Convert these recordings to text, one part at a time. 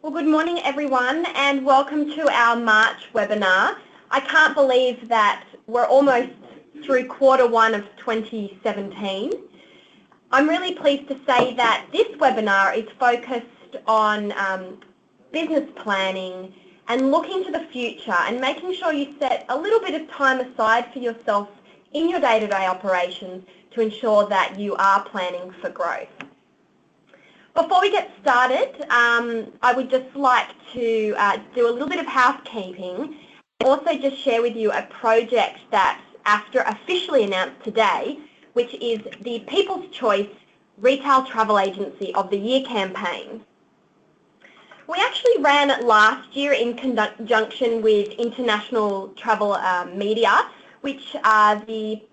Well, good morning everyone and welcome to our March webinar. I can't believe that we're almost through Q1 of 2017. I'm really pleased to say that this webinar is focused on business planning and looking to the future and making sure you set a little bit of time aside for yourself in your day-to-day operations to ensure that you are planning for growth. Before we get started, I would just like to do a little bit of housekeeping. Also just share with you a project that AFTA officially announced today, which is the People's Choice Retail Travel Agency of the Year campaign. We actually ran it last year in conjunction with International Travel Media, which are the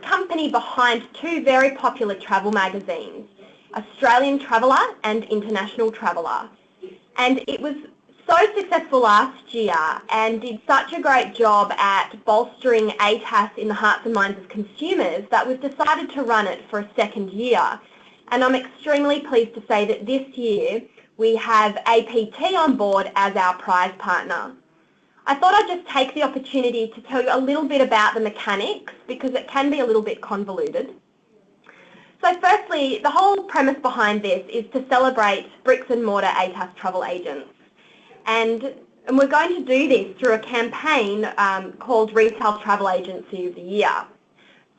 company behind two very popular travel magazines, Australian Traveller and International Traveller. And it was so successful last year and did such a great job at bolstering ATAS in the hearts and minds of consumers that we've decided to run it for a second year. And I'm extremely pleased to say that this year we have APT on board as our prize partner. I thought I'd just take the opportunity to tell you a little bit about the mechanics because it can be a little bit convoluted. So firstly, the whole premise behind this is to celebrate bricks and mortar ATAS travel agents. And we're going to do this through a campaign called Retail Travel Agency of the Year.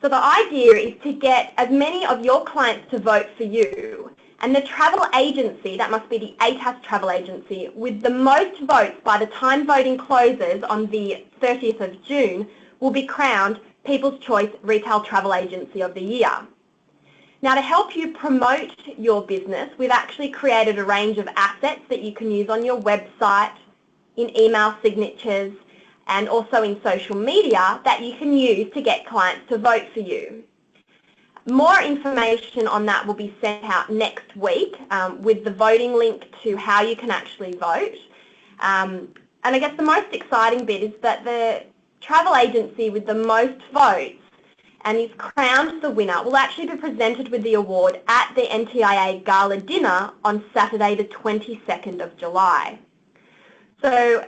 So the idea is to get as many of your clients to vote for you, and the travel agency, that must be the ATAS travel agency, with the most votes by the time voting closes on the 30th of June will be crowned People's Choice Retail Travel Agency of the Year. Now, to help you promote your business, we've actually created a range of assets that you can use on your website, in email signatures, and also in social media that you can use to get clients to vote for you. More information on that will be sent out next week with the voting link to how you can actually vote. And I guess the most exciting bit is that the travel agency with the most votes and is crowned the winner will actually be presented with the award at the NTIA Gala Dinner on Saturday the 22nd of July. So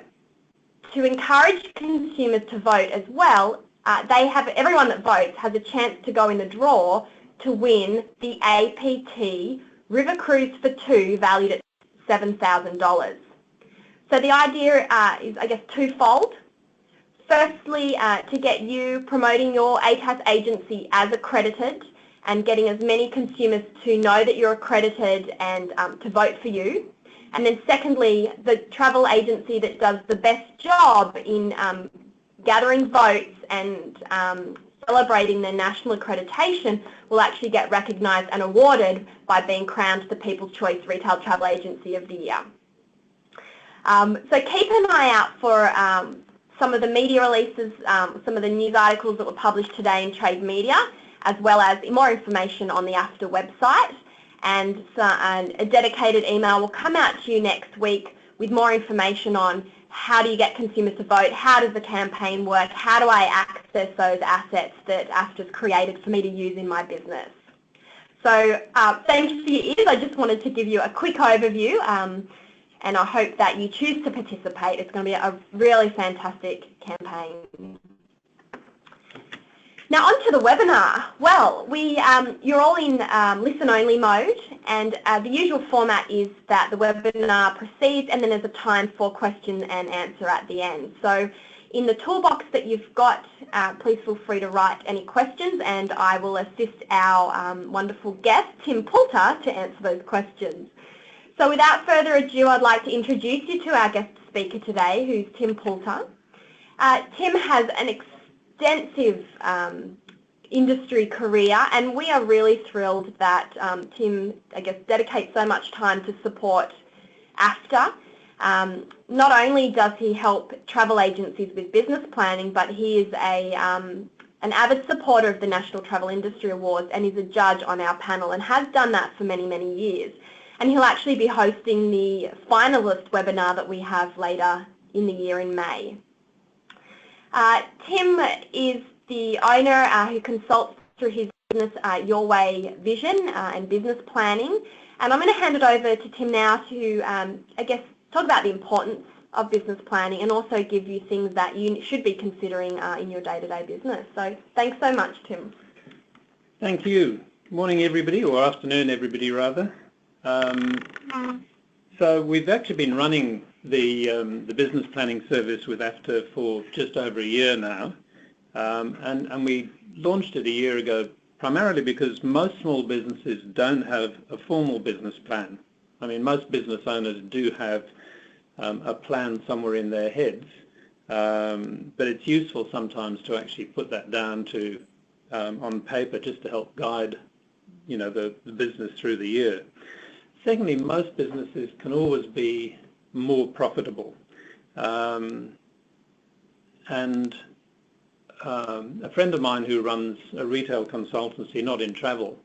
to encourage consumers to vote as well, everyone that votes has a chance to go in the draw to win the APT River Cruise for two valued at $7,000. So the idea is, I guess, twofold. Firstly, to get you promoting your ATAS agency as accredited and getting as many consumers to know that you're accredited and to vote for you. And then secondly, the travel agency that does the best job in gathering votes and celebrating their national accreditation will actually get recognised and awarded by being crowned the People's Choice Retail Travel Agency of the Year. So keep an eye out for some of the media releases, some of the news articles that were published today in trade media, as well as more information on the AFTA website. And a dedicated email will come out to you next week with more information on how do you get consumers to vote, how does the campaign work, how do I access those assets that AFTA's created for me to use in my business. So thanks for your ears. I just wanted to give you a quick overview. And I hope that you choose to participate. It's going to be a really fantastic campaign. Now on to the webinar. Well, you're all in listen-only mode, and the usual format is that the webinar proceeds and then there's a time for question and answer at the end. So in the toolbox that you've got, please feel free to write any questions and I will assist our wonderful guest, Tim Poulter, to answer those questions. So without further ado, I'd like to introduce you to our guest speaker today, who's Tim Poulter. Tim has an extensive industry career, and we are really thrilled that Tim, I guess, dedicates so much time to support AFTA. Not only does he help travel agencies with business planning, but he is an avid supporter of the National Travel Industry Awards and is a judge on our panel and has done that for many, many years. And he'll actually be hosting the finalist webinar that we have later in the year in May. Tim is the owner who consults through his business Your Way Vision and business planning. And I'm going to hand it over to Tim now to, I guess, talk about the importance of business planning and also give you things that you should be considering in your day-to-day business. So thanks so much, Tim. Thank you. Morning, everybody, or afternoon, everybody, rather. So we've actually been running the business planning service with AFTA for just over a year now, and we launched it a year ago primarily because most small businesses don't have a formal business plan. I mean, most business owners do have a plan somewhere in their heads, but it's useful sometimes to actually put that down to on paper just to help guide, the business through the year. Secondly, most businesses can always be more profitable, and a friend of mine who runs a retail consultancy, not in travel,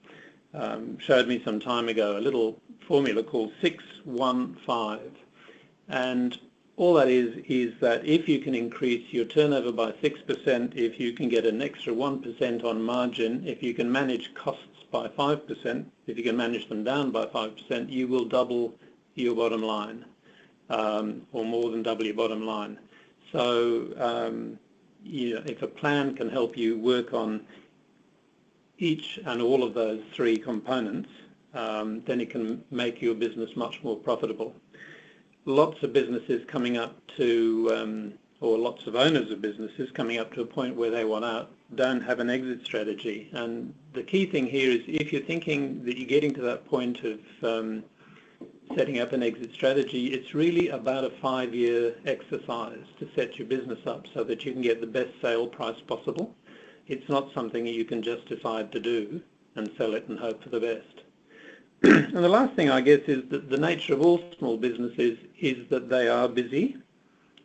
showed me some time ago a little formula called 615, and all that is that if you can increase your turnover by 6%, if you can get an extra 1% on margin, if you can manage costs by 5%, if you can manage them down by 5%, you will double your bottom line, or more than double your bottom line. So if a plan can help you work on each and all of those three components, then it can make your business much more profitable. Lots of businesses coming up to, or lots of owners of businesses coming up to a point where they want out, don't have an exit strategy. And the key thing here is if you're thinking that you're getting to that point of setting up an exit strategy, it's really about a 5-year exercise to set your business up so that you can get the best sale price possible. It's not something that you can just decide to do and sell it and hope for the best. And the last thing, I guess, is that the nature of all small businesses is that they are busy,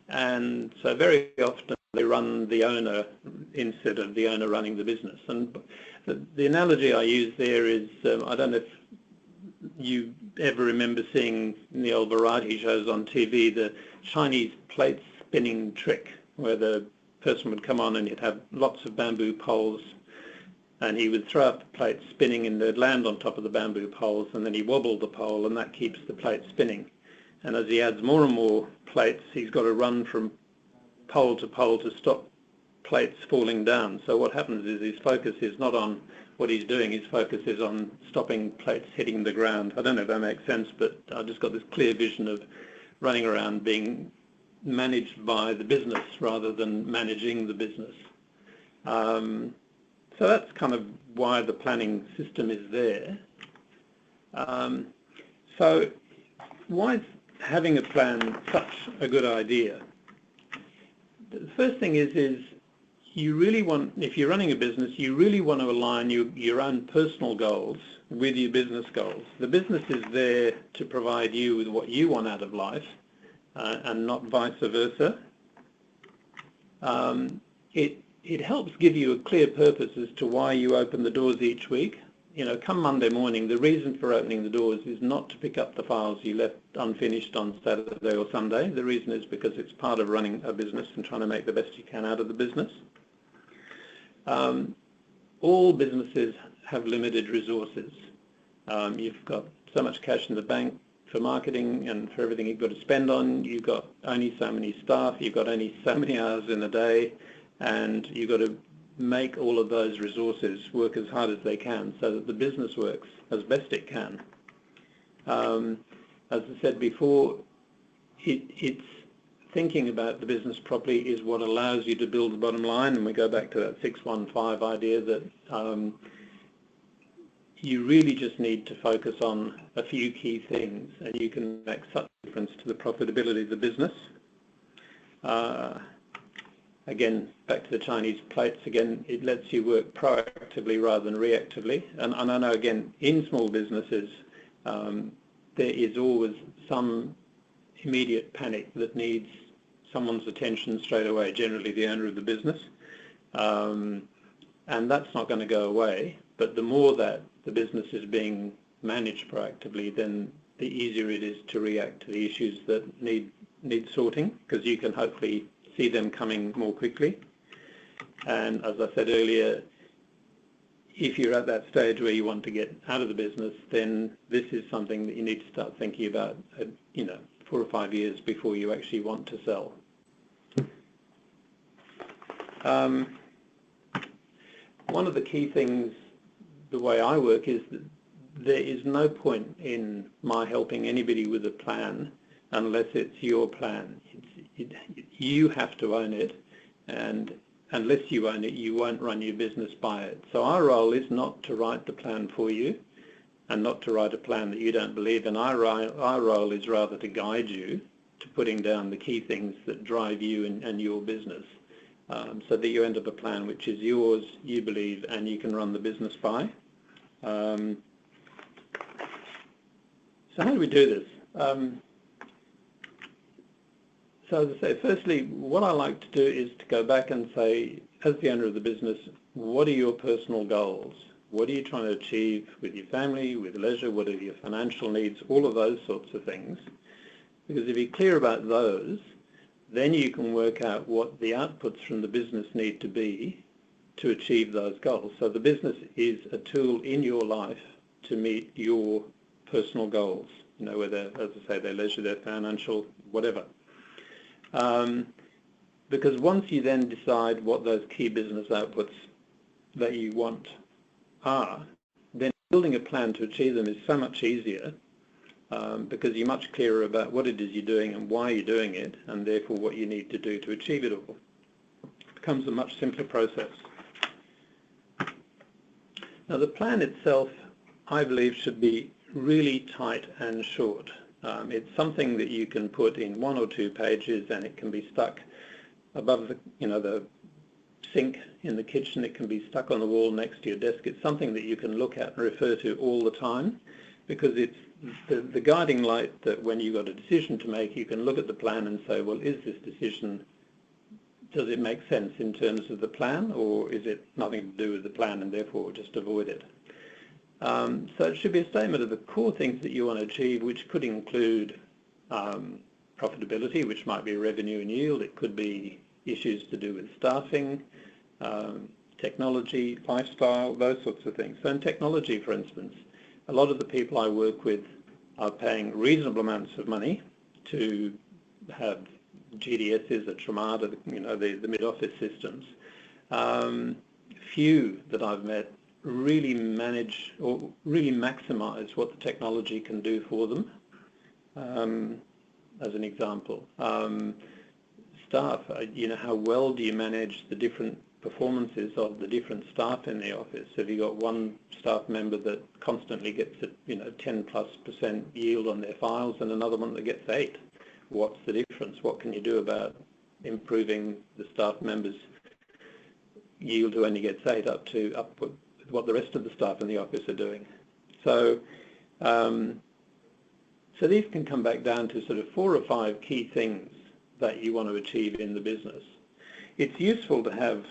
and so very often they run the owner instead of the owner running the business. And the analogy I use there is, I don't know if you ever remember seeing in the old variety shows on TV the Chinese plate spinning trick, where the person would come on and he'd have lots of bamboo poles, and he would throw up the plate spinning and they'd land on top of the bamboo poles, and then he wobbled the pole and that keeps the plate spinning. And as he adds more and more plates, he's got to run from pole to stop plates falling down. So what happens is his focus is not on what he's doing, his focus is on stopping plates hitting the ground. I don't know if that makes sense, but I just got this clear vision of running around being managed by the business rather than managing the business. So that's kind of why the planning system is there. So why is having a plan such a good idea? The first thing is you really want, if you're running a business, you really want to align your own personal goals with your business goals. The business is there to provide you with what you want out of life, and not vice versa. It helps give you a clear purpose as to why you open the doors each week. Come Monday morning, the reason for opening the doors is not to pick up the files you left unfinished on Saturday or Sunday. The reason is because it's part of running a business and trying to make the best you can out of the business. All businesses have limited resources. You've got so much cash in the bank for marketing and for everything you've got to spend on. You've got only so many staff. You've got only so many hours in a day. And you've got to make all of those resources work as hard as they can so that the business works as best it can. As I said before, it's thinking about the business properly is what allows you to build the bottom line, and we go back to that 615 idea that you really just need to focus on a few key things and you can make such a difference to the profitability of the business. Again, back to the Chinese plates again, it lets you work proactively rather than reactively. And I know, again, in small businesses, there is always some immediate panic that needs someone's attention straight away, generally the owner of the business. And that's not going to go away. But the more that the business is being managed proactively, then the easier it is to react to the issues that need sorting, because you can hopefully see them coming more quickly. And as I said earlier, if you're at that stage where you want to get out of the business, then this is something that you need to start thinking about, 4 or 5 years before you actually want to sell. One of the key things, the way I work, is that there is no point in my helping anybody with a plan unless it's your plan. You have to own it, and unless you own it, you won't run your business by it. So our role is not to write the plan for you and not to write a plan that you don't believe in. Our role is rather to guide you to putting down the key things that drive you and your business, so that you end up a plan which is yours, you believe, and you can run the business by. So how do we do this? So as I say, firstly, what I like to do is to go back and say, as the owner of the business, what are your personal goals? What are you trying to achieve with your family, with leisure? What are your financial needs? All of those sorts of things. Because if you're clear about those, then you can work out what the outputs from the business need to be to achieve those goals. So the business is a tool in your life to meet your personal goals, you know, whether, as I say, their leisure, their financial, whatever. Because once you then decide what those key business outputs that you want are, then building a plan to achieve them is so much easier, because you're much clearer about what it is you're doing and why you're doing it, and therefore what you need to do to achieve it all. It becomes a much simpler process. Now, the plan itself, I believe, should be really tight and short. It's something that you can put in 1 or 2 pages, and it can be stuck above the, the sink in the kitchen. It can be stuck on the wall next to your desk. It's something that you can look at and refer to all the time, because it's the guiding light that when you've got a decision to make, you can look at the plan and say, well, is this decision, does it make sense in terms of the plan, or is it nothing to do with the plan and therefore just avoid it? So it should be a statement of the core things that you want to achieve, which could include profitability, which might be revenue and yield. It could be issues to do with staffing, technology, lifestyle, those sorts of things. So in technology, for instance, a lot of the people I work with are paying reasonable amounts of money to have GDSs at Tramada, the mid-office systems. Few that I've met really manage or really maximize what the technology can do for them. As an example, staff, how well do you manage the different performances of the different staff in the office? Have you got one staff member that constantly gets a 10+% yield on their files and another one that gets 8? What's the difference? What can you do about improving the staff member's yield who only gets 8 up with what the rest of the staff in the office are doing? So so these can come back down to sort of 4 or 5 key things that you want to achieve in the business. It's useful to have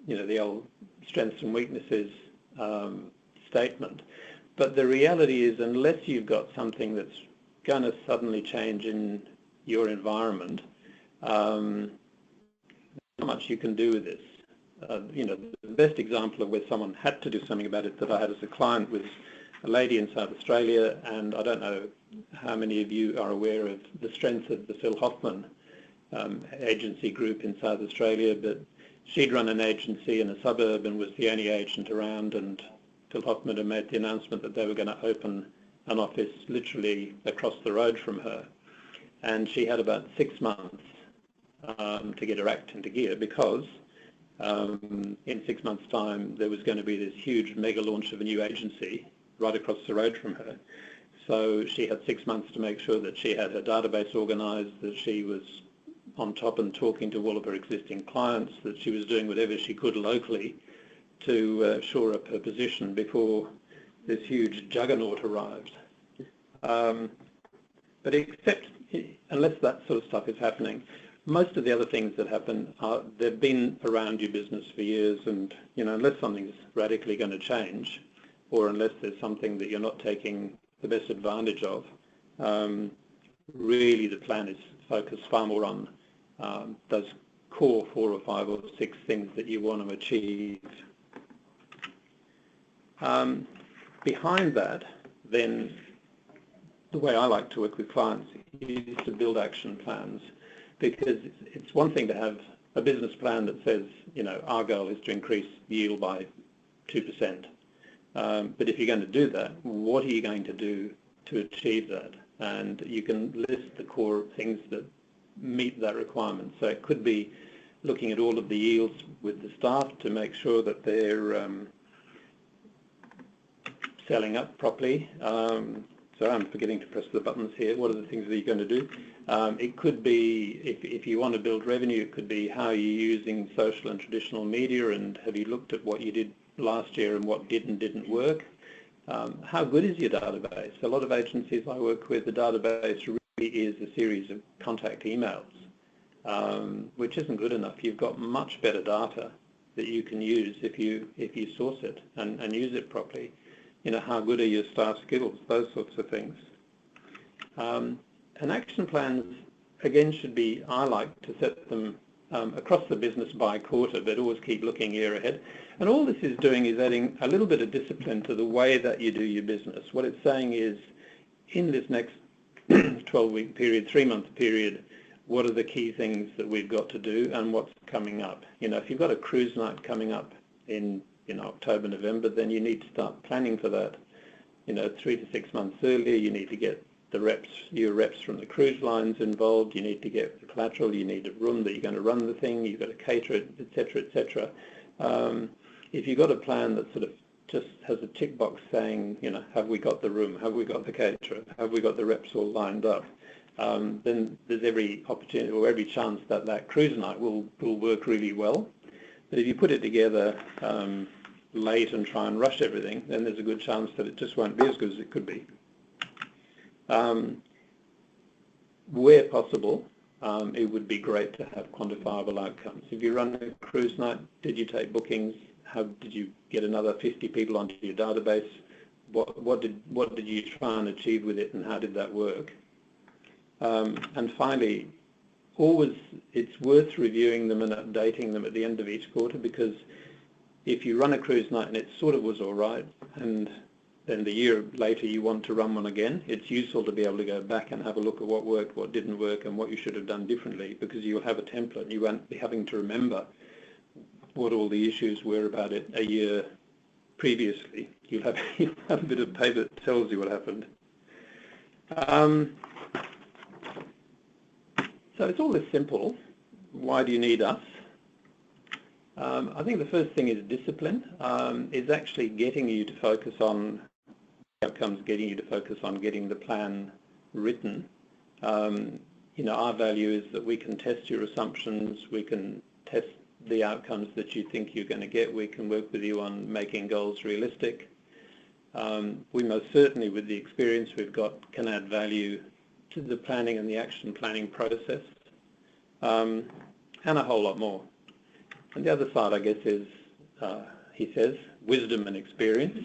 the old strengths and weaknesses statement, but the reality is, unless you've got something that's going to suddenly change in your environment, not much you can do with this. The best example of where someone had to do something about it that I had as a client was a lady in South Australia, and I don't know how many of you are aware of the strength of the Phil Hoffman agency group in South Australia, but she'd run an agency in a suburb and was the only agent around, and Phil Hoffman had made the announcement that they were going to open an office literally across the road from her, and she had about 6 months to get her act into gear, because in 6 months' time there was going to be this huge mega launch of a new agency right across the road from her. So she had 6 months to make sure that she had her database organised, that she was on top and talking to all of her existing clients, that she was doing whatever she could locally to shore up her position before this huge juggernaut arrived. But except, unless that sort of stuff is happening, most of the other things that happen they've been around your business for years, and unless something's radically going to change, or unless there's something that you're not taking the best advantage of, really the plan is focused far more on those core 4 or 5 or 6 things that you want to achieve. Behind that, then, the way I like to work with clients is to build action plans, because it's one thing to have a business plan that says, you know, our goal is to increase yield by 2%. But if you're going to do that, what are you going to do to achieve that? And you can list the core things that meet that requirement. So it could be looking at all of the yields with the staff to make sure that they're selling up properly. So I'm forgetting to press the buttons here. What are the things that you're going to do? It could be, if you want to build revenue, it could be how you're using social and traditional media, and have you looked at what you did last year and what did and didn't work? How good is your database? A lot of agencies I work with, the database really is a series of contact emails, which isn't good enough. You've got much better data that you can use if you source it and use it properly. You know, how good are your staff skills? Those sorts of things. And action plans, again, should be, I like to set them across the business by quarter, but always keep looking year ahead. And all this is doing is adding a little bit of discipline to the way that you do your business. What it's saying is, in this next 12-week period, 3-month period, what are the key things that we've got to do and what's coming up? You know, if you've got a cruise night coming up in October, November, then you need to start planning for that. You know, 3 to 6 months earlier, you need to get the reps, your reps from the cruise lines involved. You need to get the collateral. You need a room that you're going to run the thing. You've got to cater it, etc., etc. If you've got a plan that sort of just has a tick box saying, you know, have we got the room? Have we got the caterer? Have we got the reps all lined up? Then there's every opportunity or every chance that that cruise night will work really well. But if you put it together late and try and rush everything, then there's a good chance that it just won't be as good as it could be. Where possible, it would be great to have quantifiable outcomes. If you run a cruise night, did you take bookings? How did you get another 50 people onto your database? What did you try and achieve with it, and how did that work? And finally, always it's worth reviewing them and updating them at the end of each quarter, because if you run a cruise night and it sort of was all right, and then the year later you want to run one again, it's useful to be able to go back and have a look at what worked, what didn't work, and what you should have done differently, because you'll have a template and you won't be having to remember what all the issues were about it a year previously. You'll have a bit of paper that tells you what happened. So it's all this simple. Why do you need us? I think the first thing is discipline. Is actually getting you to focus on outcomes, getting you to focus on getting the plan written. You know, our value is that we can test your assumptions, we can test the outcomes that you think you're going to get, we can work with you on making goals realistic. We most certainly, with the experience we've got, can add value to the planning and the action planning process, and a whole lot more. And the other side, I guess, is, he says, wisdom and experience.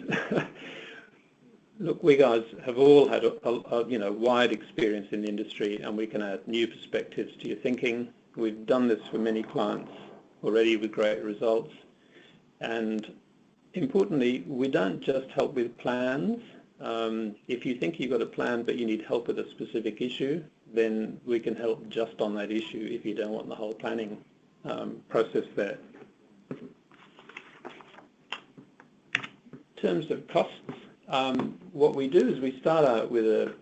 Look, we guys have all had a wide experience in the industry, and we can add new perspectives to your thinking. We've done this for many clients already with great results. And importantly, we don't just help with plans. If you think you've got a plan but you need help with a specific issue, then we can help just on that issue if you don't want the whole planning process there. In terms of costs, what we do is we start out with a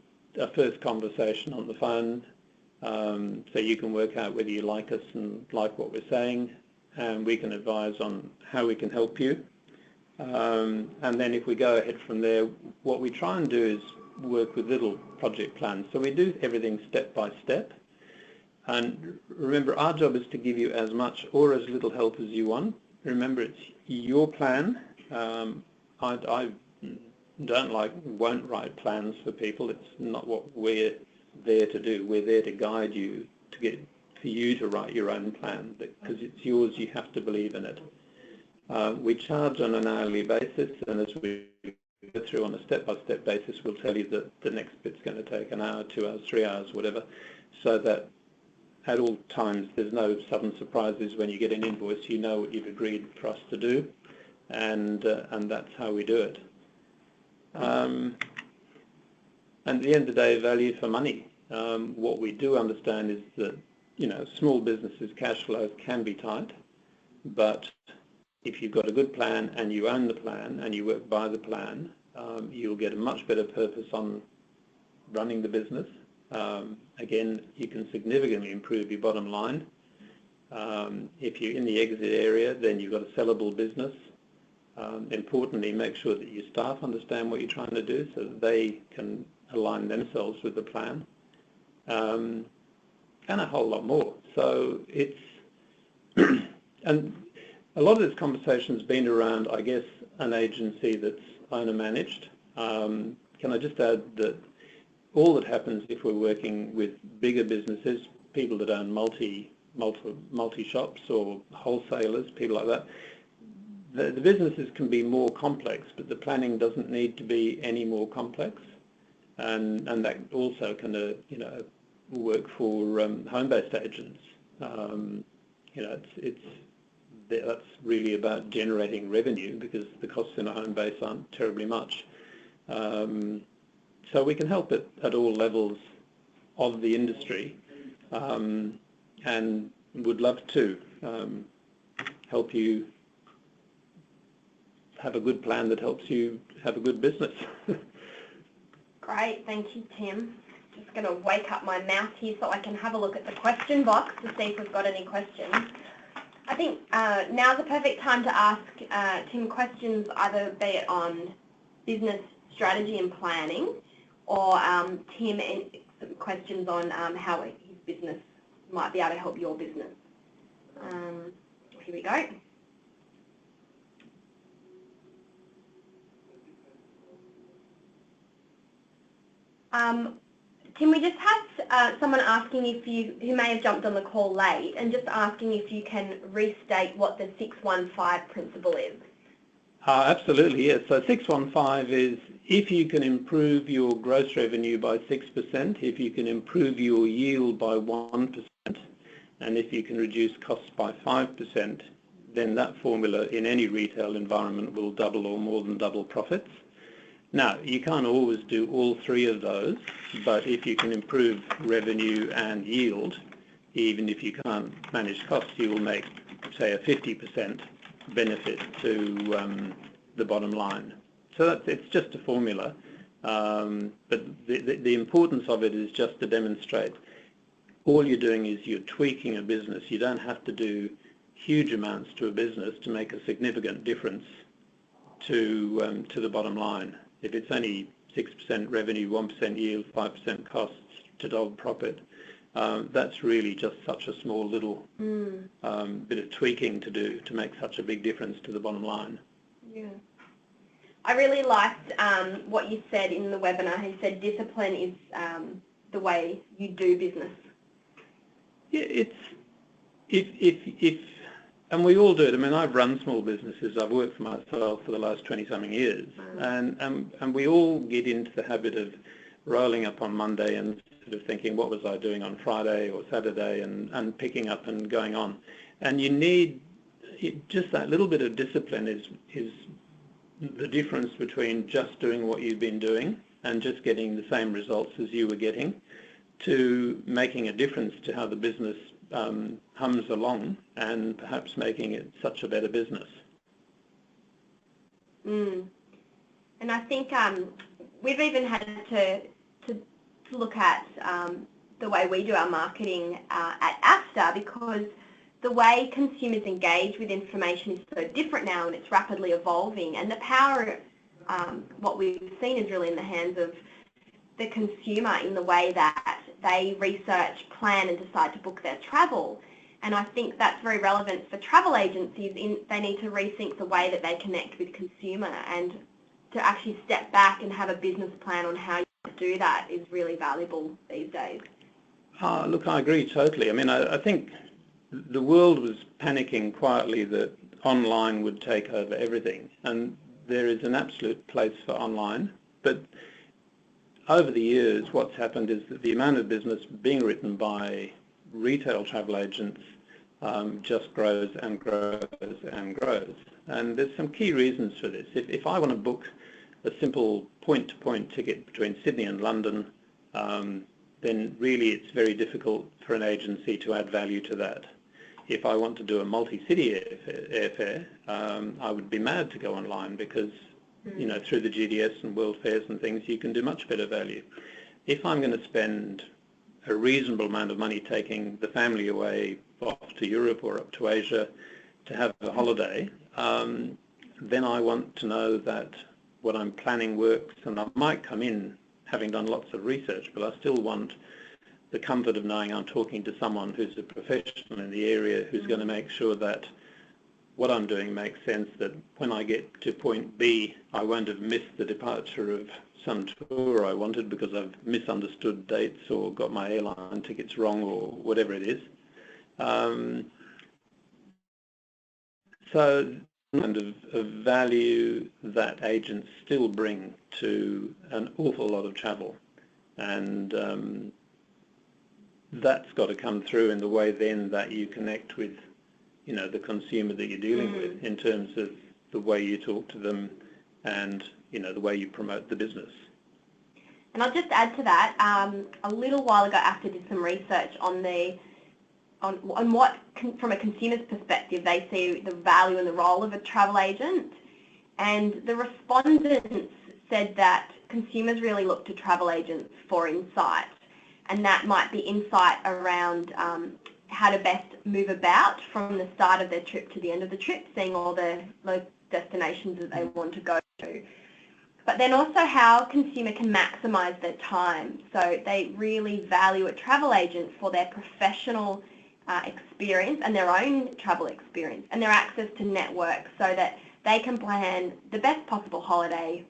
first conversation on the phone, so you can work out whether you like us and like what we're saying, and we can advise on how we can help you. And then if we go ahead from there, what we try and do is work with little project plans. So we do everything step by step. And remember, our job is to give you as much or as little help as you want. Remember, it's your plan. I won't write plans for people. It's not what we're there to do. We're there to guide you for you to write your own plan, because it's yours. You have to believe in it. We charge on an hourly basis, and as we go through on a step-by-step basis, we'll tell you that the next bit's going to take an hour, 2 hours, 3 hours, whatever, so that at all times there's no sudden surprises when you get an invoice. You know what you've agreed for us to do, and that's how we do it. And at the end of the day, value for money. What we do understand is that, small businesses' cash flows can be tight, but if you've got a good plan and you own the plan and you work by the plan, you'll get a much better purpose on running the business. Again, you can significantly improve your bottom line. If you're in the exit area, then you've got a sellable business. Importantly, make sure that your staff understand what you're trying to do so that they can align themselves with the plan, and a whole lot more. So it's, and a lot of this conversation has been around, I guess, an agency that's owner-managed. Can I just add that all that happens if we're working with bigger businesses, people that own multi-shops or wholesalers, people like that, the businesses can be more complex, but the planning doesn't need to be any more complex. And that also can, work for home-based agents. That's really about generating revenue because the costs in a home base aren't terribly much. So we can help at all levels of the industry, and would love to help you have a good plan that helps you have a good business. Great, thank you, Tim. Just going to wake up my mouse here so I can have a look at the question box to see if we've got any questions. I think now's the perfect time to ask Tim questions, either be it on business strategy and planning, or Tim, some questions on how his business might be able to help your business. Here we go. Tim, we just had someone asking who may have jumped on the call late, and just asking if you can restate what the 615 principle is. Absolutely, yes. So 615 is if you can improve your gross revenue by 6%, if you can improve your yield by 1%, and if you can reduce costs by 5%, then that formula in any retail environment will double or more than double profits. Now, you can't always do all three of those, but if you can improve revenue and yield, even if you can't manage costs, you will make, say, a 50% benefit to the bottom line. So it's just a formula, but the importance of it is just to demonstrate all you're doing is you're tweaking a business. You don't have to do huge amounts to a business to make a significant difference to the bottom line. If it's only 6% revenue, 1% yield, 5% costs to double profit, that's really just such a small little bit of tweaking to do to make such a big difference to the bottom line. Yeah. I really liked what you said in the webinar. You said discipline is the way you do business. Yeah, if and we all do it. I mean, I've run small businesses. I've worked for myself for the last 20-something years, and we all get into the habit of rolling up on Monday and sort of thinking, what was I doing on Friday or Saturday, and picking up and going on. And you need just that little bit of discipline is the difference between just doing what you've been doing and just getting the same results as you were getting, to making a difference to how the business hums along and perhaps making it such a better business. And I think we've even had to look at the way we do our marketing at AFTA, because the way consumers engage with information is so different now, and it's rapidly evolving, and the power, what we've seen is really in the hands of the consumer in the way that they research, plan and decide to book their travel. And I think that's very relevant for travel agencies. They need to rethink the way that they connect with consumer, and to actually step back and have a business plan on how you do that is really valuable these days. Look, I agree totally. I mean, I think the world was panicking quietly that online would take over everything, and there is an absolute place for online, but over the years what's happened is that the amount of business being written by retail travel agents just grows and grows and grows. And there's some key reasons for this. If I want to book a simple point-to-point ticket between Sydney and London, then really it's very difficult for an agency to add value to that. If I want to do a multi-city airfare, I would be mad to go online because, you know, through the GDS and World Fairs and things, you can do much better value. If I'm going to spend a reasonable amount of money taking the family away off to Europe or up to Asia to have a holiday, then I want to know that what I'm planning works, and I might come in having done lots of research, but I still want the comfort of knowing I'm talking to someone who's a professional in the area, who's going to make sure that what I'm doing makes sense, that when I get to point B, I won't have missed the departure of some tour I wanted because I've misunderstood dates or got my airline tickets wrong or whatever it is. So kind of value that agents still bring to an awful lot of travel, and that's got to come through in the way then that you connect with, you know, the consumer that you're dealing with, in terms of the way you talk to them and, you know, the way you promote the business. And I'll just add to that, a little while ago AFTA did some research on what, from a consumer's perspective, they see the value and the role of a travel agent. And the respondents said that consumers really look to travel agents for insight. And that might be insight around how to best move about from the start of their trip to the end of the trip, seeing all the destinations that they want to go to. But then also how a consumer can maximise their time. So they really value a travel agent for their professional experience and their own travel experience and their access to networks, so that they can plan the best possible holiday,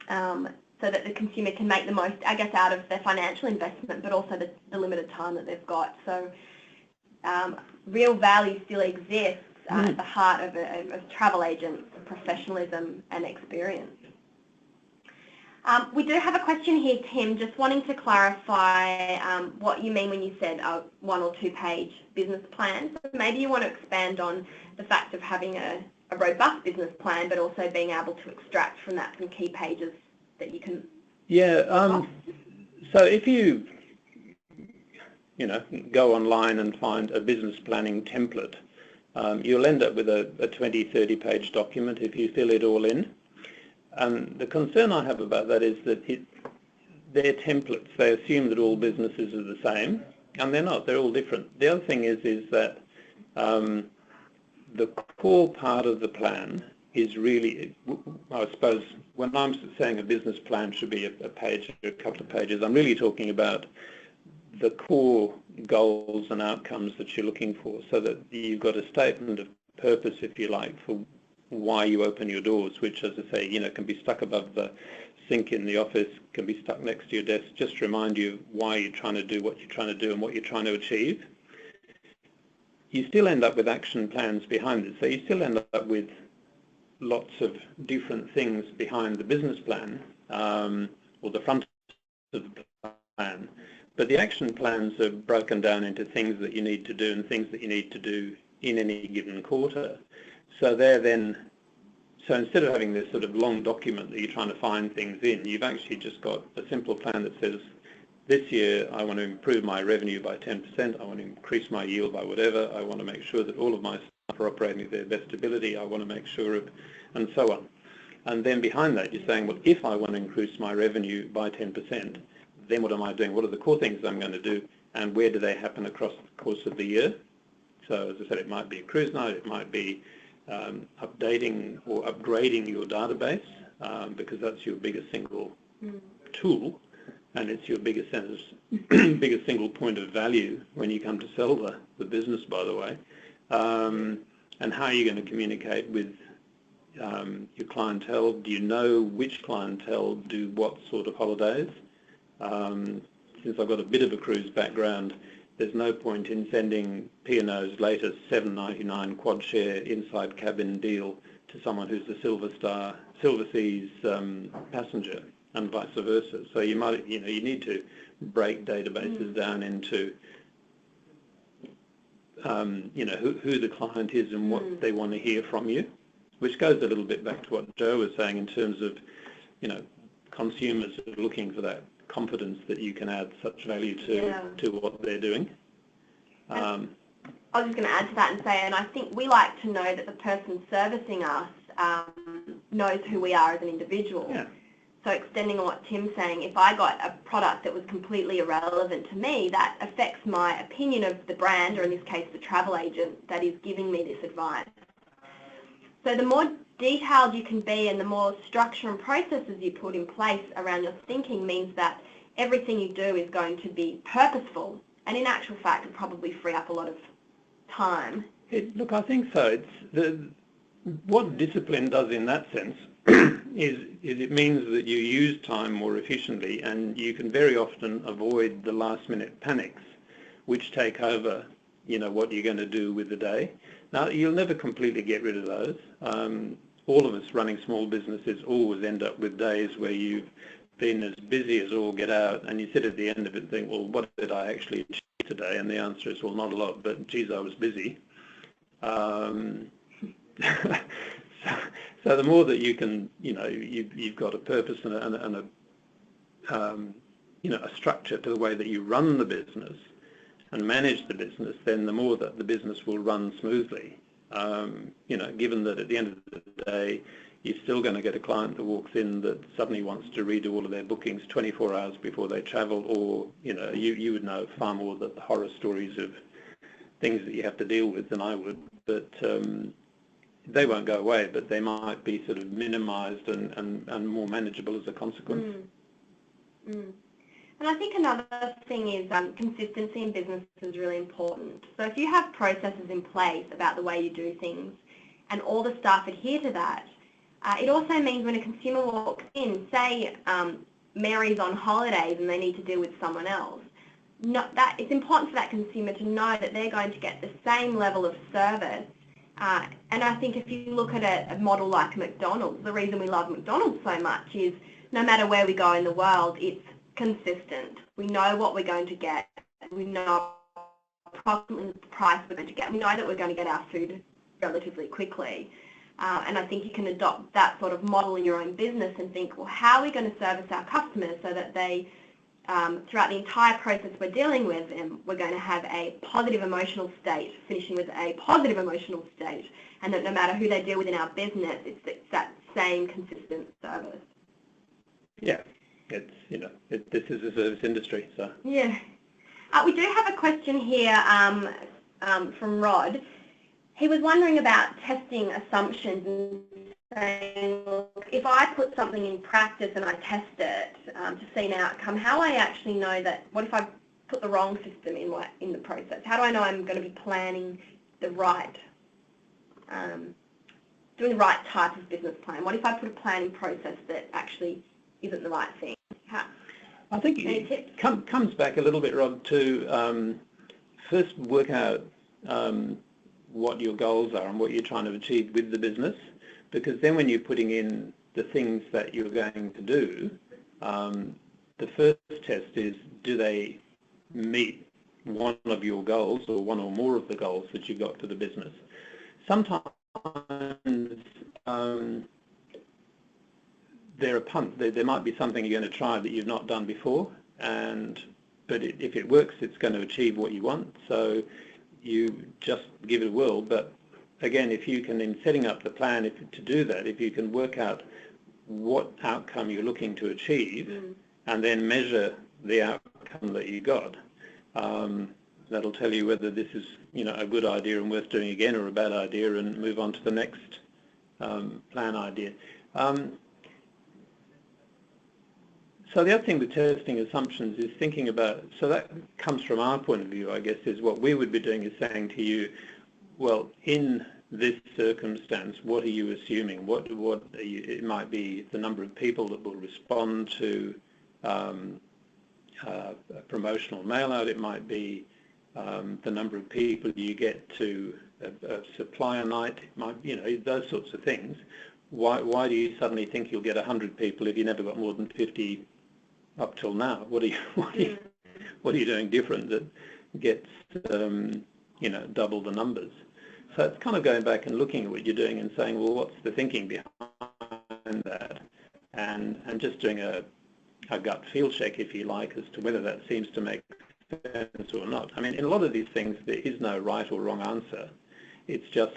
so that the consumer can make the most, I guess, out of their financial investment, but also the limited time that they've got. So real value still exists at the heart of a travel agent's professionalism and experience. We do have a question here, Tim, just wanting to clarify what you mean when you said a 1 or 2 page business plan. So maybe you want to expand on the fact of having a robust business plan, but also being able to extract from that some key pages that you can... Yeah, so if you know, go online and find a business planning template, you'll end up with a 20, 30 page document if you fill it all in. And the concern I have about that is that they're templates. They assume that all businesses are the same, and they're not. They're all different. The other thing is that the core part of the plan is really, I suppose, when I'm saying a business plan should be a page or a couple of pages, I'm really talking about the core goals and outcomes that you're looking for, so that you've got a statement of purpose, if you like, for why you open your doors, which, as I say, you know, can be stuck above the sink in the office, can be stuck next to your desk, just to remind you why you're trying to do what you're trying to do and what you're trying to achieve. You still end up with action plans behind it, so you still end up with lots of different things behind the business plan, or the front of the plan, but the action plans are broken down into things that you need to do and things that you need to do in any given quarter. So so instead of having this sort of long document that you're trying to find things in, you've actually just got a simple plan that says, this year I want to improve my revenue by 10%, I want to increase my yield by whatever, I want to make sure that all of my staff are operating at their best ability, I want to make sure of, and so on. And then behind that you're saying, well, if I want to increase my revenue by 10%, then what am I doing? What are the core things I'm going to do, and where do they happen across the course of the year? So as I said, it might be a cruise night, it might be updating or upgrading your database, because that's your biggest single tool, and it's your biggest single point of value when you come to sell the business, by the way. And how are you going to communicate with your clientele? Do you know which clientele do what sort of holidays? Since I've got a bit of a cruise background, there's no point in sending P&O's latest $7.99 quad share inside cabin deal to someone who's a Silver Seas passenger, and vice versa. So you need to break databases down into who the client is and what they want to hear from you, which goes a little bit back to what Joe was saying in terms of consumers are looking for that confidence that you can add such value to what they're doing. I was just going to add to that and say, and I think we like to know that the person servicing us knows who we are as an individual. Yeah. So extending on what Tim's saying, if I got a product that was completely irrelevant to me, that affects my opinion of the brand, or in this case the travel agent that is giving me this advice. So the more detailed you can be and the more structure and processes you put in place around your thinking means that everything you do is going to be purposeful, and in actual fact it probably free up a lot of time. Look, I think so. What discipline does in that sense is it means that you use time more efficiently, and you can very often avoid the last minute panics which take over what you're going to do with the day. Now, you'll never completely get rid of those. All of us running small businesses always end up with days where you've been as busy as all get out, and you sit at the end of it and think, well, what did I actually achieve today? And the answer is, well, not a lot, but geez, I was busy. So the more that you can, you've got a purpose and a structure to the way that you run the business and manage the business, then the more that the business will run smoothly. Given that at the end of the day, you're still going to get a client that walks in that suddenly wants to redo all of their bookings 24 hours before they travel, or, you would know far more the horror stories of things that you have to deal with than I would, but they won't go away, but they might be sort of minimised and more manageable as a consequence. And I think another thing is consistency in business is really important. So if you have processes in place about the way you do things and all the staff adhere to that, it also means when a consumer walks in, say Mary's on holidays and they need to deal with someone else, it's important for that consumer to know that they're going to get the same level of service. And I think if you look at a model like McDonald's, the reason we love McDonald's so much is no matter where we go in the world, it's consistent. We know what we're going to get. We know approximately the price we're going to get. We know that we're going to get our food relatively quickly. And I think you can adopt that sort of model in your own business and think, well, how are we going to service our customers so that they, throughout the entire process we're dealing with them, we're going to have a positive emotional state, finishing with a positive emotional state, and that no matter who they deal with in our business, it's that same consistent service. Yeah. This is a service industry, so. Yeah. We do have a question here from Rod. He was wondering about testing assumptions and saying, look, if I put something in practice and I test it to see an outcome, how do I actually know that, what if I put the wrong system in the process? How do I know I'm going to be planning the right, doing the right type of business plan? What if I put a plan in process that actually isn't the right thing? I think it comes back a little bit, Rod, to first work out what your goals are and what you're trying to achieve with the business, because then when you're putting in the things that you're going to do, the first test is, do they meet one of your goals or one or more of the goals that you've got for the business? Sometimes there might be something you're going to try that you've not done before, but if it works, it's going to achieve what you want, so you just give it a whirl. But again, if you can, in setting up the plan to do that, if you can work out what outcome you're looking to achieve and then measure the outcome that you got, that'll tell you whether this is a good idea and worth doing again, or a bad idea and move on to the next plan idea. So the other thing with testing assumptions is thinking about, so that comes from our point of view, I guess, is what we would be doing is saying to you, well, in this circumstance, what are you assuming? What are you, it might be the number of people that will respond to a promotional mail out, it might be the number of people you get to a supplier night, it might, those sorts of things. Why do you suddenly think you'll get 100 people if you never got more than 50 up till now? What are you doing different that gets double the numbers? So it's kind of going back and looking at what you're doing and saying, well, what's the thinking behind that? and just doing a gut feel check, if you like, as to whether that seems to make sense or not. I mean, in a lot of these things, there is no right or wrong answer. It's just,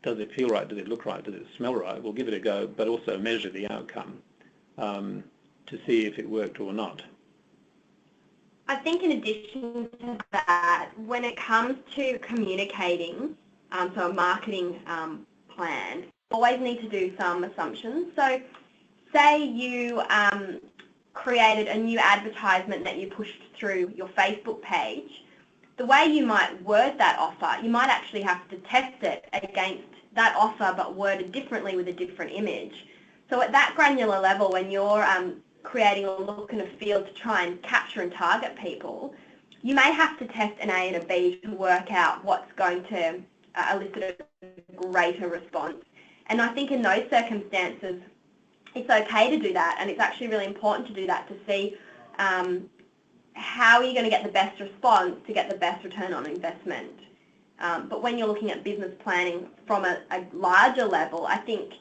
does it feel right? Does it look right? Does it smell right? We'll give it a go, but also measure the outcome to see if it worked or not. I think in addition to that, when it comes to communicating, so a marketing plan, you always need to do some assumptions. So say you created a new advertisement that you pushed through your Facebook page. The way you might word that offer, you might actually have to test it against that offer but worded differently with a different image. So at that granular level, when you're creating a look and a feel to try and capture and target people, you may have to test an A and a B to work out what's going to elicit a greater response. And I think in those circumstances, it's okay to do that, and it's actually really important to do that to see how are you going to get the best response to get the best return on investment. But when you're looking at business planning from a larger level, I think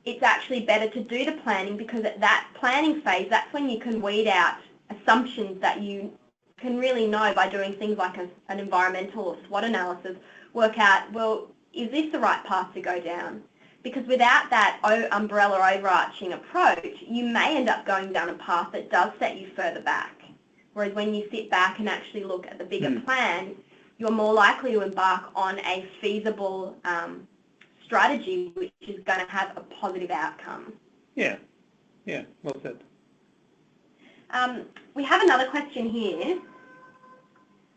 it's actually better to do the planning, because at that planning phase, that's when you can weed out assumptions that you can really know by doing things like an environmental or SWOT analysis, work out, well, is this the right path to go down? Because without that umbrella overarching approach, you may end up going down a path that does set you further back. Whereas when you sit back and actually look at the bigger plan, you're more likely to embark on a feasible strategy which is going to have a positive outcome. Yeah, well said. We have another question here.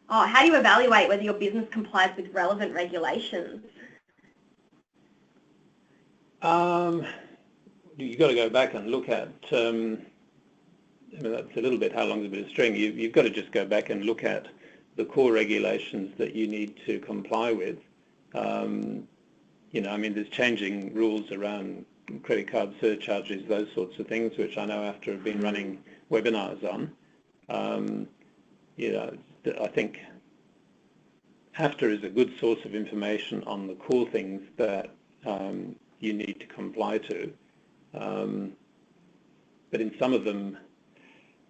Oh, how do you evaluate whether your business complies with relevant regulations? You've got to go back and look at, I mean, that's a little bit how long is a bit of string. You've got to just go back and look at the core regulations that you need to comply with. You know, I mean, there's changing rules around credit card surcharges, those sorts of things, which I know AFTA have been running webinars on. You know, I think AFTA is a good source of information on the core things that you need to comply to. But in some of them,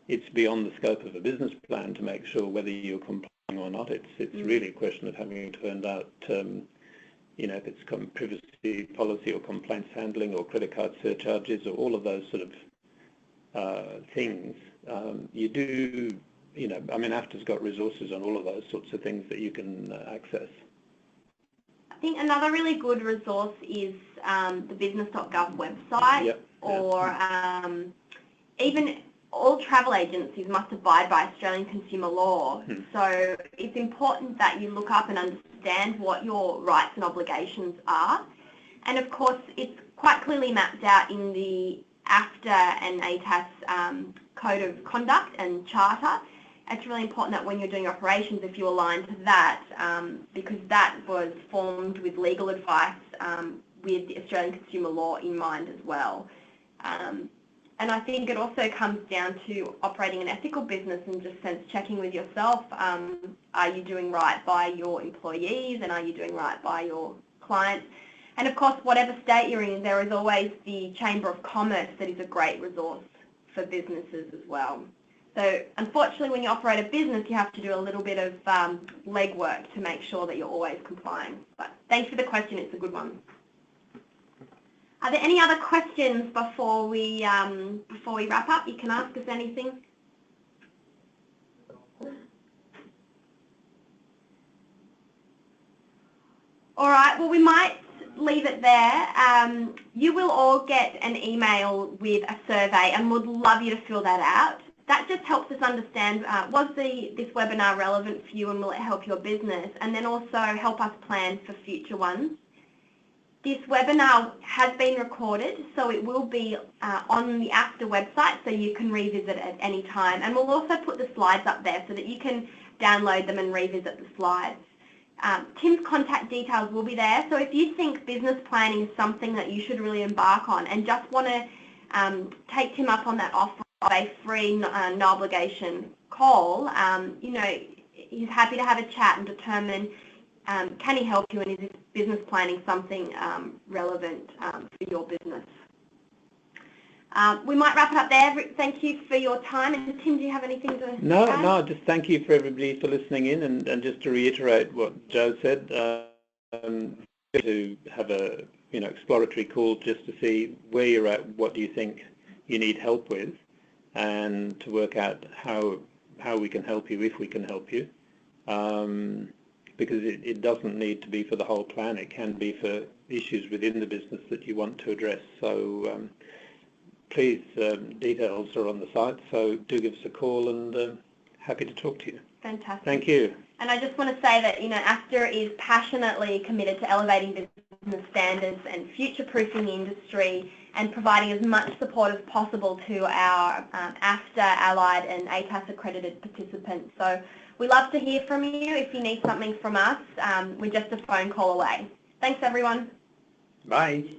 it's beyond the scope of a business plan to make sure whether you're complying or not. It's really a question of having turned out, you know, if it's privacy policy or complaints handling or credit card surcharges or all of those sort of things. You do, you know, I mean, AFTA's got resources on all of those sorts of things that you can access. I think another really good resource is the business.gov website, or even all travel agencies must abide by Australian consumer law. So it's important that you look up and understand what your rights and obligations are. And of course, it's quite clearly mapped out in the AFTA and ATAS Code of Conduct and Charter. It's really important that when you're doing operations, if you align to that, because that was formed with legal advice with the Australian consumer law in mind as well. And I think it also comes down to operating an ethical business and just sense checking with yourself. Are you doing right by your employees, and are you doing right by your clients? And of course, whatever state you're in, there is always the Chamber of Commerce that is a great resource for businesses as well. So unfortunately, when you operate a business, you have to do a little bit of legwork to make sure that you're always complying. But thanks for the question. It's a good one. Are there any other questions before we wrap up? You can ask us anything. All right. Well, we might leave it there. You will all get an email with a survey, and would love you to fill that out. That just helps us understand, was this webinar relevant for you, and will it help your business? And then also help us plan for future ones. This webinar has been recorded, so it will be on the AFTA website, so you can revisit it at any time. And we'll also put the slides up there so that you can download them and revisit the slides. Tim's contact details will be there, so if you think business planning is something that you should really embark on and just want to take Tim up on that offer of a free, no obligation call, you know, he's happy to have a chat and determine can he help you, and is business planning something relevant for your business. We might wrap it up there. Thank you for your time. And Tim, do you have anything to add? No, just thank you for everybody for listening in, and just to reiterate what Joe said, to have a exploratory call just to see where you're at, what do you think you need help with, and to work out how we can help you, if we can help you, because it doesn't need to be for the whole plan. It can be for issues within the business that you want to address. So please, details are on the site, so do give us a call, and happy to talk to you. Fantastic. Thank you. And I just want to say that AFTA is passionately committed to elevating business standards and future-proofing the industry and providing as much support as possible to our AFTA, Allied and ATAS accredited participants. So we love to hear from you. If you need something from us, we're just a phone call away. Thanks everyone. Bye.